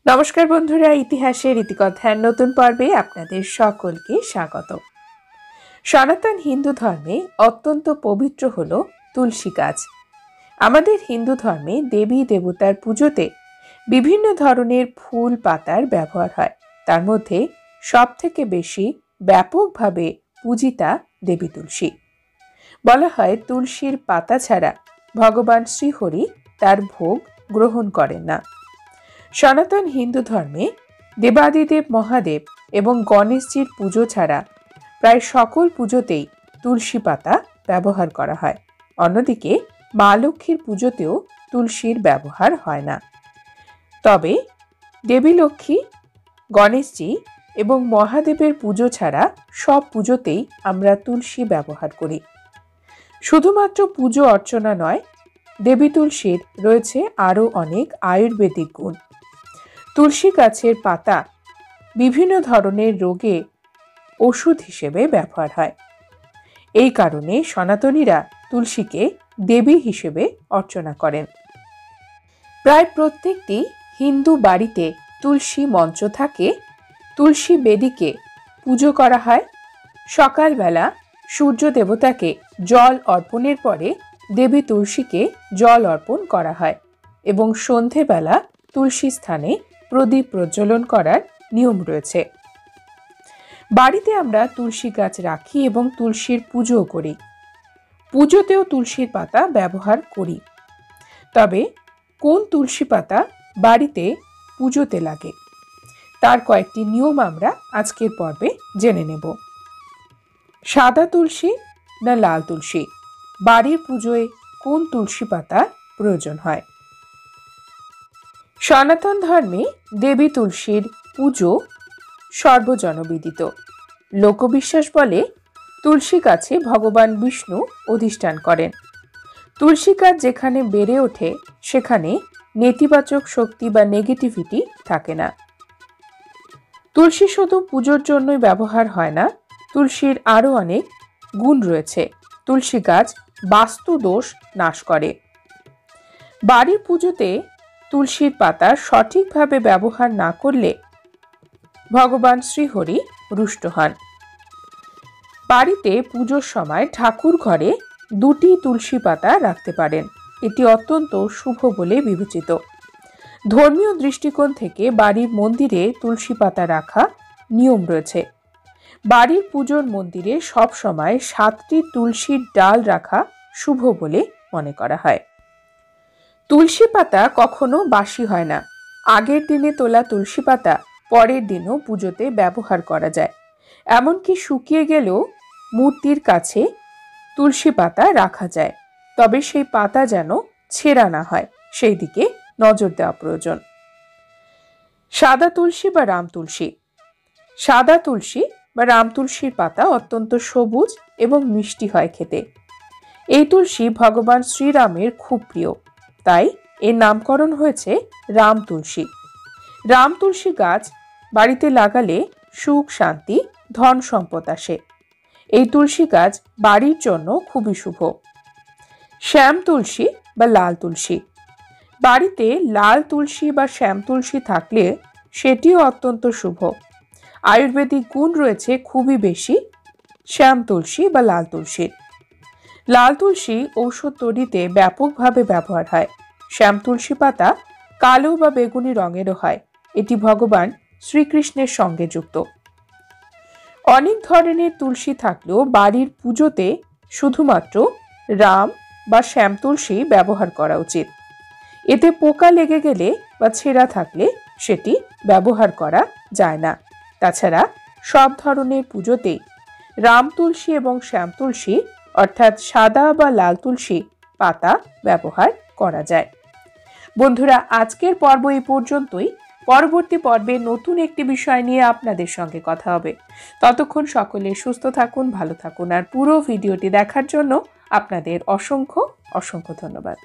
নমস্কার বন্ধুরা, ইতিহাসের ইতিকথার নতুন পর্বে আপনাদের সকলকে স্বাগত। সনাতন হিন্দু ধর্মে অত্যন্ত পবিত্র হল তুলসী গাছ। আমাদের হিন্দু ধর্মে দেবী দেবতার পুজোতে বিভিন্ন ধরনের ফুল পাতার ব্যবহার হয়। তার মধ্যে সবথেকে বেশি ব্যাপকভাবে পূজিতা দেবী তুলসী। বলা হয় তুলসীর পাতা ছাড়া ভগবান শ্রীহরি তার ভোগ গ্রহণ করেন না। সনাতন হিন্দু ধর্মে দেবাদিদেব মহাদেব এবং গণেশজির পুজো ছাড়া প্রায় সকল পুজোতেই তুলসী পাতা ব্যবহার করা হয়। অন্যদিকে মা লক্ষ্মীর পুজোতেও তুলসীর ব্যবহার হয় না। তবে দেবী লক্ষ্মী, গণেশজি এবং মহাদেবের পুজো ছাড়া সব পুজোতেই আমরা তুলসী ব্যবহার করি। শুধুমাত্র পুজো অর্চনা নয়, দেবী তুলসীর রয়েছে আরও অনেক আয়ুর্বেদিক গুণ। তুলসী গাছের পাতা বিভিন্ন ধরনের রোগে ওষুধ হিসেবে ব্যবহার হয়। এই কারণে সনাতনীরা তুলসীকে দেবী হিসেবে অর্চনা করেন। প্রায় প্রত্যেকটি হিন্দু বাড়িতে তুলসী মঞ্চ থাকে। তুলসী বেদিকে পুজো করা হয়। সকালবেলা সূর্য দেবতাকে জল অর্পণের পরে দেবী তুলসীকে জল অর্পণ করা হয় এবং সন্ধেবেলা তুলসী স্থানে প্রদীপ প্রজ্বলন করার নিয়ম রয়েছে। বাড়িতে আমরা তুলসী গাছ রাখি এবং তুলসীর পুজোও করি। পুজোতেও তুলসীর পাতা ব্যবহার করি। তবে কোন তুলসী পাতা বাড়িতে পুজোতে লাগে তার কয়েকটি নিয়ম আমরা আজকের পর্বে জেনে নেব। সাদা তুলসী না লাল তুলসী, বাড়ির পুজোয় কোন তুলসী পাতার প্রয়োজন হয়? সনাতন ধর্মে দেবী তুলসীর পুজো সর্বজনবিদিত। লোকবিশ্বাস বলে তুলসী গাছে ভগবান বিষ্ণু অধিষ্ঠান করেন। তুলসী গাছ যেখানে বেড়ে ওঠে সেখানে নেতিবাচক শক্তি বা নেগেটিভিটি থাকে না। তুলসী শুধু পুজোর জন্যই ব্যবহার হয় না, তুলসীর আরও অনেক গুণ রয়েছে। তুলসী গাছ বাস্তু দোষ নাশ করে। বাড়ির পুজোতে তুলসীর পাতা সঠিকভাবে ব্যবহার না করলে ভগবান শ্রীহরি রুষ্ট হন। বাড়িতে পুজোর সময় ঠাকুর ঘরে 2টি তুলসী পাতা রাখতে পারেন। এটি অত্যন্ত শুভ বলে বিবেচিত। ধর্মীয় দৃষ্টিকোণ থেকে বাড়ির মন্দিরে তুলসী পাতা রাখা নিয়ম রয়েছে। বাড়ির পুজোর মন্দিরে সব সময় 7টি তুলসীর ডাল রাখা শুভ বলে মনে করা হয়। তুলসী পাতা কখনো বাসি হয় না। আগের দিনে তোলা তুলসী পাতা পরের দিনও পুজোতে ব্যবহার করা যায়। এমনকি শুকিয়ে গেলেও মূর্তির কাছে তুলসী পাতা রাখা যায়। তবে সেই পাতা যেন ছেঁড়া না হয়, সেই দিকে নজর দেওয়া প্রয়োজন। সাদা তুলসী বা রাম তুলসী। সাদা তুলসী বা রাম তুলসীর পাতা অত্যন্ত সবুজ এবং মিষ্টি হয় খেতে। এই তুলসী ভগবান শ্রীরামের খুব প্রিয়, তাই এর নামকরণ হয়েছে রাম তুলসী। রাম তুলসী গাছ বাড়িতে লাগালে সুখ, শান্তি, ধন সম্পদ আসে। এই তুলসী গাছ বাড়ির জন্য খুবই শুভ। শ্যাম তুলসী বা লাল তুলসী। বাড়িতে লাল তুলসী বা শ্যাম তুলসী থাকলে সেটিও অত্যন্ত শুভ। আয়ুর্বেদিক গুণ রয়েছে খুবই বেশি শ্যাম তুলসী বা লাল তুলসীর। লাল তুলসী ঔষধ তৈরিতে ব্যাপকভাবে ব্যবহার হয়। শ্যাম তুলসী পাতা কালো বা বেগুনি রঙেরও হয়। এটি ভগবান শ্রীকৃষ্ণের সঙ্গে যুক্ত। অনেক ধরনের তুলসী থাকলেও বাড়ির পুজোতে শুধুমাত্র রাম বা শ্যাম তুলসী ব্যবহার করা উচিত। এতে পোকা লেগে গেলে বা ছেঁড়া থাকলে সেটি ব্যবহার করা যায় না। তাছাড়া সব ধরনের পুজোতেই রাম তুলসী এবং শ্যাম তুলসী অর্থাৎ সাদা বা লাল তুলসী পাতা ব্যবহার করা যায়। বন্ধুরা, আজকের পর্ব এই পর্যন্তই। পরবর্তী পর্বে নতুন একটি বিষয় নিয়ে আপনাদের সঙ্গে কথা হবে। ততক্ষণ সকলে সুস্থ থাকুন, ভালো থাকুন। আর পুরো ভিডিওটি দেখার জন্য আপনাদের অসংখ্য ধন্যবাদ।